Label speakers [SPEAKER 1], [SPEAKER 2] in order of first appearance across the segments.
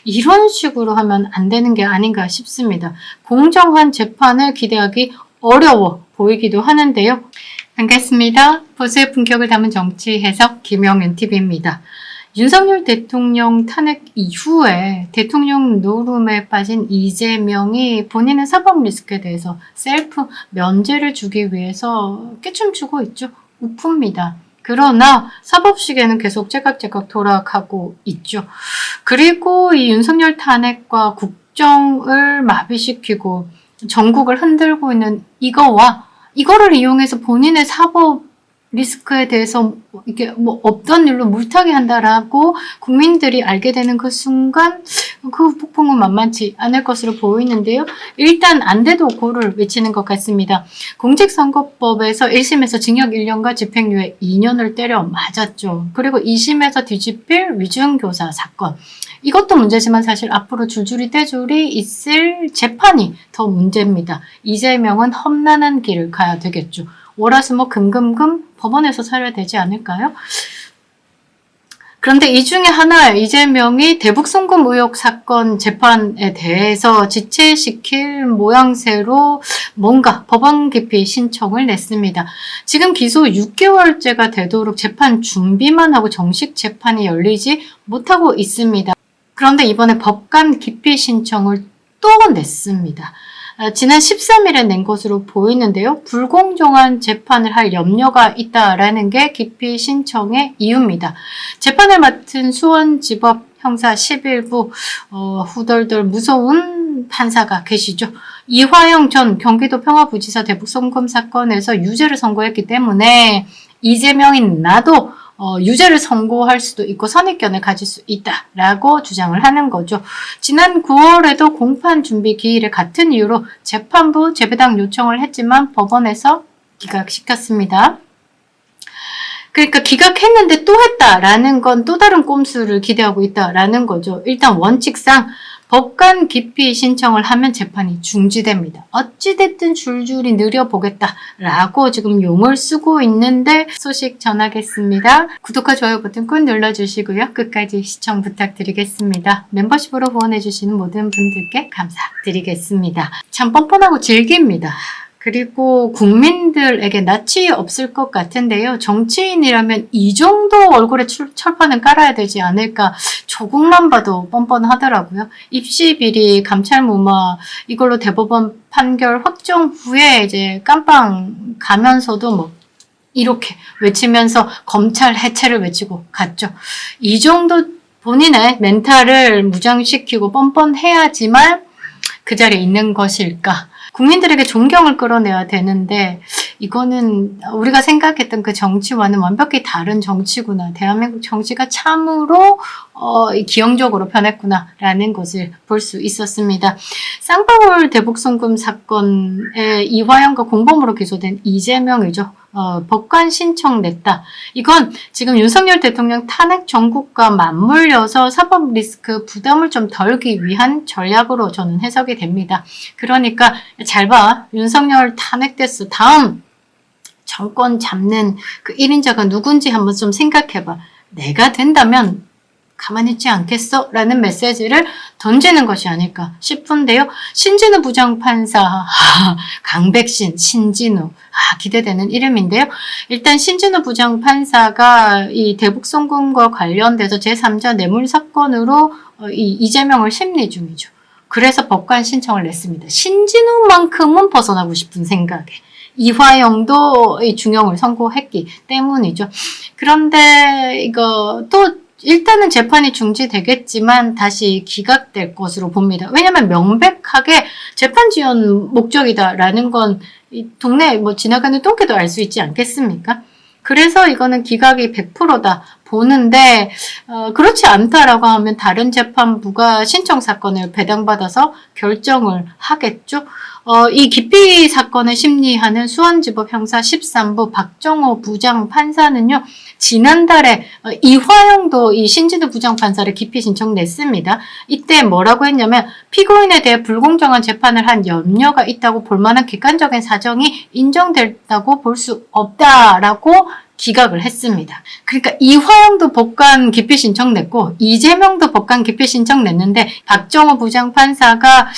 [SPEAKER 1] 이런 식으로 하면 안 되는 게 아닌가 싶습니다. 공정한 재판을 기대하기 어려워 보이기도 하는데요. 반갑습니다. 보수의 품격을 담은 정치 해석 김영윤 TV입니다. 윤석열 대통령 탄핵 이후에 대통령 노름에 빠진 이재명이 본인의 사법 리스크에 대해서 셀프 면제를 주기 위해서 깨춤추고 있죠. 우프입니다. 그러나 사법시계는 계속 제각제각 돌아가고 있죠. 그리고 이 윤석열 탄핵과 국정을 마비시키고 전국을 흔들고 있는 이거를 이용해서 본인의 사법 리스크에 대해서 이게 뭐 없던 일로 물타기 한다라고 국민들이 알게 되는 그 순간 그 폭풍은 만만치 않을 것으로 보이는데요. 일단 안 돼도 고를 외치는 것 같습니다. 공직선거법에서 1심에서 징역 1년과 집행유예 2년을 때려 맞았죠. 그리고 2심에서 뒤집힐 위중교사 사건. 이것도 문제지만 사실 앞으로 줄줄이 떼줄이 있을 재판이 더 문제입니다. 이재명은 험난한 길을 가야 되겠죠. 월화수목 금금금 법원에서 살아야 되지 않을까요? 그런데 이 중에 하나 이재명이 대북송금 의혹 사건 재판에 대해서 지체시킬 모양새로 뭔가 법원 기피 신청을 냈습니다. 지금 기소 6개월째가 되도록 재판 준비만 하고 정식 재판이 열리지 못하고 있습니다. 그런데 이번에 법관 기피 신청을 또 냈습니다. 지난 13일에 낸 것으로 보이는데요. 불공정한 재판을 할 염려가 있다라는 게 기피 신청의 이유입니다. 재판을 맡은 수원지법 형사 11부 후덜덜 무서운 판사가 계시죠. 이화영 전 경기도 평화부지사 대북송금 사건에서 유죄를 선고했기 때문에 이재명인 나도 유죄를 선고할 수도 있고 선입견을 가질 수 있다라고 주장을 하는 거죠. 지난 9월에도 공판 준비 기일을 같은 이유로 재판부 재배당 요청을 했지만 법원에서 기각시켰습니다. 그러니까 기각했는데 또 했다라는 건 또 다른 꼼수를 기대하고 있다라는 거죠. 일단 원칙상 법관 기피 신청을 하면 재판이 중지됩니다. 어찌됐든 줄줄이 느려보겠다라고 지금 용을 쓰고 있는데 소식 전하겠습니다. 구독과 좋아요 버튼 꾹 눌러주시고요. 끝까지 시청 부탁드리겠습니다. 멤버십으로 후원해주시는 모든 분들께 감사드리겠습니다. 참 뻔뻔하고 질깁니다. 그리고 국민들에게 낯이 없을 것 같은데요. 정치인이라면 이 정도 얼굴에 철판은 깔아야 되지 않을까 조금만 봐도 뻔뻔하더라고요. 입시 비리, 감찰 무마 이걸로 대법원 판결 확정 후에 이제 깜빵 가면서도 뭐 이렇게 외치면서 검찰 해체를 외치고 갔죠. 이 정도 본인의 멘탈을 무장시키고 뻔뻔해야지만 그 자리에 있는 것일까? 국민들에게 존경을 끌어내야 되는데 이거는 우리가 생각했던 그 정치와는 완벽히 다른 정치구나. 대한민국 정치가 참으로 기형적으로 변했구나라는 것을 볼 수 있었습니다. 쌍방울 대북송금 사건에 이화영과 공범으로 기소된 이재명이죠. 법관 신청 냈다. 이건 지금 윤석열 대통령 탄핵 정국과 맞물려서 사법 리스크 부담을 좀 덜기 위한 전략으로 저는 해석이 됩니다. 그러니까 잘 봐. 윤석열 탄핵됐어. 다음 정권 잡는 그 1인자가 누군지 한번 좀 생각해봐. 내가 된다면 가만히 있지 않겠어? 라는 메시지를 던지는 것이 아닐까 싶은데요. 신진우 부장판사, 강백신, 신진우, 기대되는 이름인데요. 일단 신진우 부장판사가 이 대북송금과 관련돼서 제3자 뇌물 사건으로 이재명을 심리 중이죠. 그래서 법관 신청을 냈습니다. 신진우만큼은 벗어나고 싶은 생각에. 이화영도 이 중형을 선고했기 때문이죠. 그런데 이거 또 일단은 재판이 중지되겠지만 다시 기각될 것으로 봅니다. 왜냐하면 명백하게 재판 지연 목적이다라는 건 이 동네 뭐 지나가는 똥개도 알 수 있지 않겠습니까? 그래서 이거는 기각이 100%다 보는데 그렇지 않다라고 하면 다른 재판부가 신청 사건을 배당받아서 결정을 하겠죠. 이 기피 사건을 심리하는 수원지법 형사 13부 박정호 부장판사는요. 지난달에 이화영도 이 신진우 부장판사를 기피 신청 냈습니다. 이때 뭐라고 했냐면 피고인에 대해 불공정한 재판을 한 염려가 있다고 볼 만한 객관적인 사정이 인정됐다고 볼 수 없다라고 기각을 했습니다. 그러니까 이화영도 법관 기피 신청 냈고 이재명도 법관 기피 신청 냈는데 박정호 부장판사가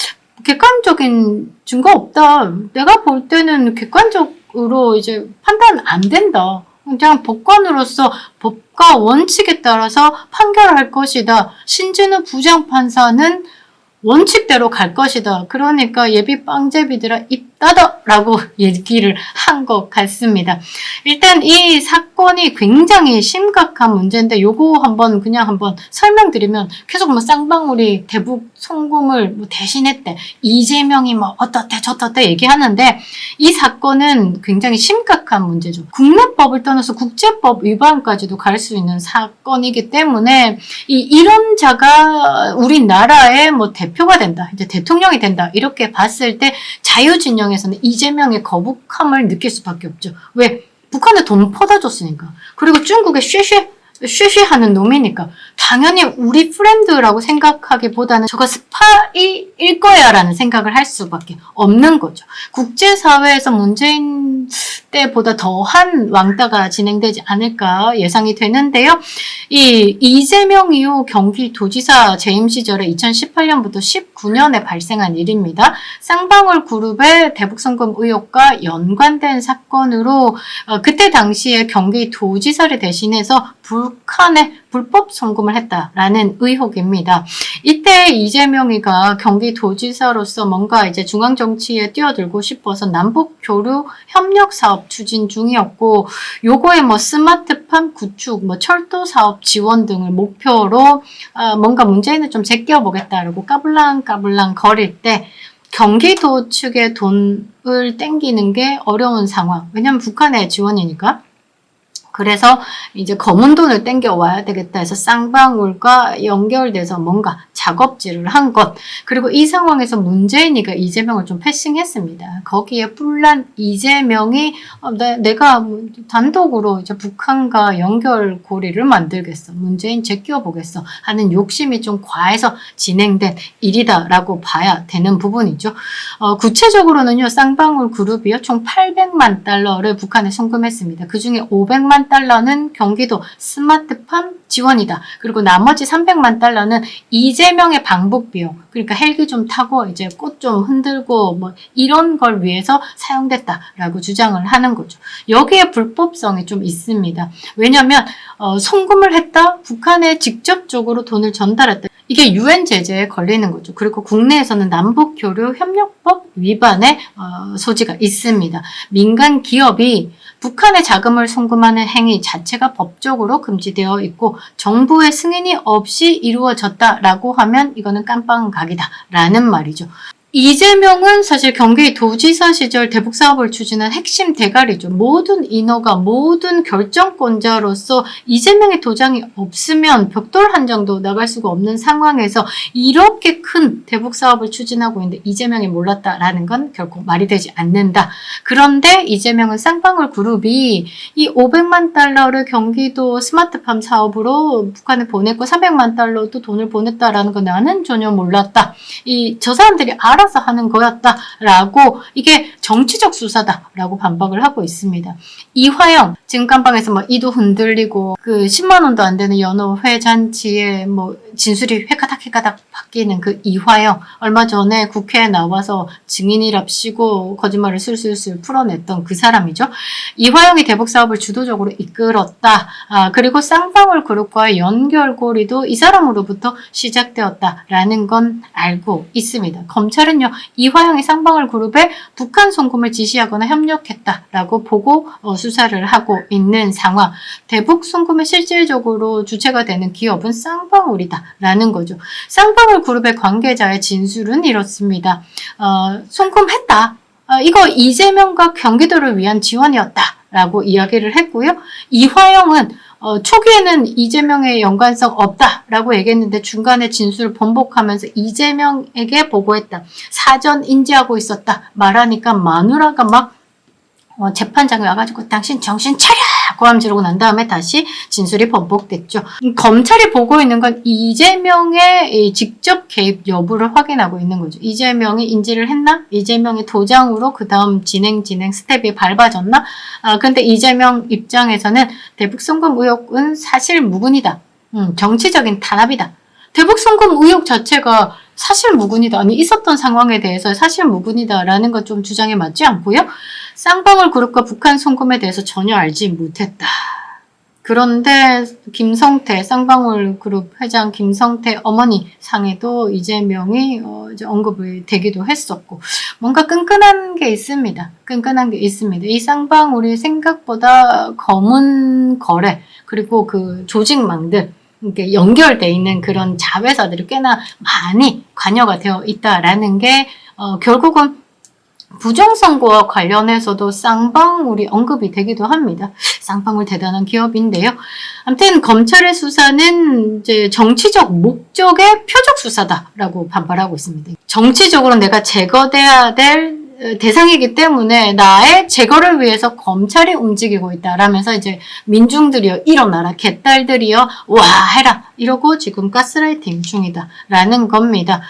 [SPEAKER 1] 객관적인 증거 없다. 내가 볼 때는 객관적으로 이제 판단 안 된다. 그냥 법관으로서 법과 원칙에 따라서 판결할 것이다. 신진우 부장판사는 원칙대로 갈 것이다. 그러니까 예비 빵제비들아 입 닫아 라고 얘기를 한 것 같습니다. 일단 이 사건이 굉장히 심각한 문제인데 요거 한번 설명드리면 계속 뭐 쌍방울이 대북 송금을 뭐 대신했대. 이재명이 뭐 어떻대 저떻대 얘기하는데 이 사건은 굉장히 심각한 문제죠. 국내법을 떠나서 국제법 위반까지도 갈 수 있는 사건이기 때문에 이런 자가 우리나라의 뭐 대표가 된다. 이제 대통령이 된다. 이렇게 봤을 때 자유진영에서는 이재명의 거북함을 느낄 수밖에 없죠. 왜? 북한에 돈 퍼다 줬으니까. 그리고 중국에 쉐쉐하는 놈이니까 당연히 우리 프렌드라고 생각하기보다는 저거 스파이일 거야 라는 생각을 할 수밖에 없는 거죠. 국제사회에서 문재인 때보다 더한 왕따가 진행되지 않을까 예상이 되는데요. 이 이재명 이후 경기도지사 재임 시절에 2018년부터 19년에 발생한 일입니다. 쌍방울 그룹의 대북송금 의혹과 연관된 사건으로 그때 당시에 경기도지사를 대신해서 북한에 불법 송금을 했다라는 의혹입니다. 이때 이재명이가 경기도지사로서 뭔가 이제 중앙정치에 뛰어들고 싶어서 남북 교류 협력 사업 추진 중이었고 요거에 뭐 스마트팜 구축, 뭐 철도 사업 지원 등을 목표로 뭔가 문재인을 좀 제껴보겠다라고 까불랑까불랑 거릴 때 경기도 측의 돈을 땡기는 게 어려운 상황. 왜냐면 북한의 지원이니까. 그래서 이제 검은 돈을 땡겨와야 되겠다 해서 쌍방울과 연결돼서 뭔가 작업질을 한 것. 그리고 이 상황에서 문재인이가 이재명을 좀 패싱했습니다. 거기에 뿔난 이재명이 내가 단독으로 이제 북한과 연결고리를 만들겠어. 문재인 제껴보겠어. 하는 욕심이 좀 과해서 진행된 일이다라고 봐야 되는 부분이죠. 구체적으로는요. 쌍방울 그룹이요. 총 800만 달러를 북한에 송금했습니다. 그중에 500만 달러는 경기도 스마트팜 지원이다. 그리고 나머지 300만 달러는 이재명의 방북 비용, 그러니까 헬기 좀 타고 이제 꽃 좀 흔들고 뭐 이런 걸 위해서 사용됐다라고 주장을 하는 거죠. 여기에 불법성이 좀 있습니다. 왜냐하면 송금을 했다, 북한에 직접적으로 돈을 전달했다. 이게 유엔 제재에 걸리는 거죠. 그리고 국내에서는 남북교류협력법 위반의 소지가 있습니다. 민간 기업이 북한에 자금을 송금하는 행위 자체가 법적으로 금지되어 있고 정부의 승인이 없이 이루어졌다라고 하면 이거는 깜빵각이다라는 말이죠. 이재명은 사실 경기도지사 시절 대북사업을 추진한 핵심 대가리죠. 모든 인허가, 모든 결정권자로서 이재명의 도장이 없으면 벽돌 한 장도 나갈 수가 없는 상황에서 이렇게 큰 대북사업을 추진하고 있는데 이재명이 몰랐다라는 건 결코 말이 되지 않는다. 그런데 이재명은 쌍방울 그룹이 이 500만 달러를 경기도 스마트팜 사업으로 북한에 보냈고 300만 달러도 돈을 보냈다라는 거 나는 전혀 몰랐다. 저 사람들이 알아서 하는 거였다라고 이게 정치적 수사다라고 반박을 하고 있습니다. 이화영 지금 깜방에서 뭐 이도 흔들리고 그 10만 원도 안 되는 연호회 잔치에 뭐 진술이 획가닥 바뀌는 그 이화영 얼마 전에 국회에 나와서 증인이랍시고 거짓말을 술술술 풀어냈던 그 사람이죠. 이화영이 대북 사업을 주도적으로 이끌었다. 그리고 쌍방울 그룹과의 연결고리도 이 사람으로부터 시작되었다라는 건 알고 있습니다. 검찰은요 이화영이 쌍방울 그룹에 북한 송금을 지시하거나 협력했다라고 보고 수사를 하고 있는 상황. 대북 송금에 실질적으로 주체가 되는 기업은 쌍방울이다라는 거죠. 쌍방울 그룹의 관계자의 진술은 이렇습니다. 송금했다. 이거 이재명과 경기도를 위한 지원이었다라고 이야기를 했고요. 이화영은 초기에는 이재명의 연관성 없다라고 얘기했는데 중간에 진술을 번복하면서 이재명에게 보고했다. 사전 인지하고 있었다. 말하니까 마누라가 막 재판장에 와가지고 당신 정신 차려! 고함 지르고 난 다음에 다시 진술이 번복됐죠. 검찰이 보고 있는 건 이재명의 직접 개입 여부를 확인하고 있는 거죠. 이재명이 인지를 했나? 이재명의 도장으로 그 다음 진행 스텝이 밟아졌나? 근데 이재명 입장에서는 대북 송금 의혹은 사실 무근이다. 정치적인 탄압이다. 대북 송금 의혹 자체가 사실 무근이다. 아니 있었던 상황에 대해서 사실 무근이다라는 것 좀 주장에 맞지 않고요. 쌍방울 그룹과 북한 송금에 대해서 전혀 알지 못했다. 그런데 김성태 쌍방울 그룹 회장 김성태 어머니 상에도 이재명이 이제 언급이 되기도 했었고 뭔가 끈끈한 게 있습니다. 끈끈한 게 있습니다. 이 쌍방울이 생각보다 검은 거래 그리고 그 조직망들 이렇게 연결돼 있는 그런 자회사들이 꽤나 많이 관여가 되어 있다라는 게 결국은 부정선거와 관련해서도 쌍방울이 언급이 되기도 합니다. 쌍방울 대단한 기업인데요. 아무튼 검찰의 수사는 이제 정치적 목적의 표적 수사다라고 반발하고 있습니다. 정치적으로 내가 제거돼야 될 대상이기 때문에 나의 제거를 위해서 검찰이 움직이고 있다라면서 이제 민중들이여 일어나라 개딸들이여 와 해라 이러고 지금 가스라이팅 중이다라는 겁니다.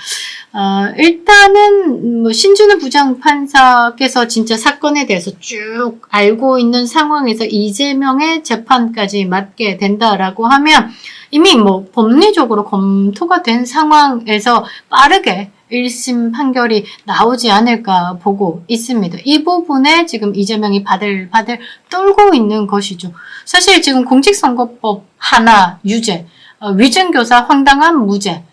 [SPEAKER 1] 일단은 뭐 신준우 부장판사께서 진짜 사건에 대해서 쭉 알고 있는 상황에서 이재명의 재판까지 맡게 된다라고 하면 이미 뭐 법리적으로 검토가 된 상황에서 빠르게 1심 판결이 나오지 않을까 보고 있습니다. 이 부분에 지금 이재명이 바들바들 떨고 있는 것이죠. 사실 지금 공직선거법 하나 유죄, 위증교사 황당한 무죄,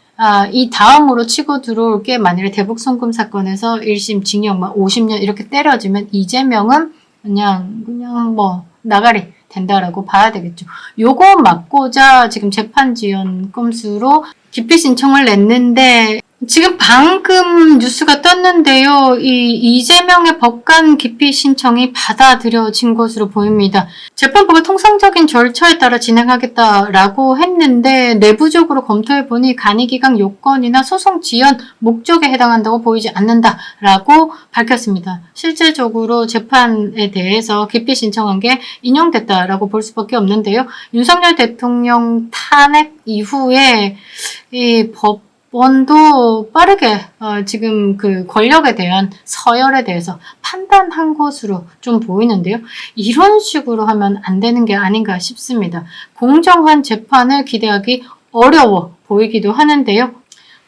[SPEAKER 1] 이 다음으로 치고 들어올 게 만일에 대북 송금 사건에서 1심 징역 막 50년 이렇게 때려지면 이재명은 그냥 뭐 나가리 된다라고 봐야 되겠죠. 요거 막고자 지금 재판지연 건수로 기피 신청을 냈는데 지금 방금 뉴스가 떴는데요. 이 이재명의 법관 기피 신청이 받아들여진 것으로 보입니다. 재판부가 통상적인 절차에 따라 진행하겠다라고 했는데 내부적으로 검토해보니 간이기각 요건이나 소송 지연 목적에 해당한다고 보이지 않는다라고 밝혔습니다. 실제적으로 재판에 대해서 기피 신청한 게 인용됐다라고 볼 수밖에 없는데요. 윤석열 대통령 탄핵 이후에 이 법원도 빠르게 지금 그 권력에 대한 서열에 대해서 판단한 것으로 좀 보이는데요. 이런 식으로 하면 안 되는 게 아닌가 싶습니다. 공정한 재판을 기대하기 어려워 보이기도 하는데요.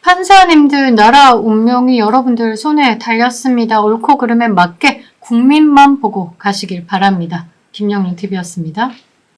[SPEAKER 1] 판사님들 나라 운명이 여러분들 손에 달렸습니다. 옳고 그름에 맞게 국민만 보고 가시길 바랍니다. 김영룡TV였습니다.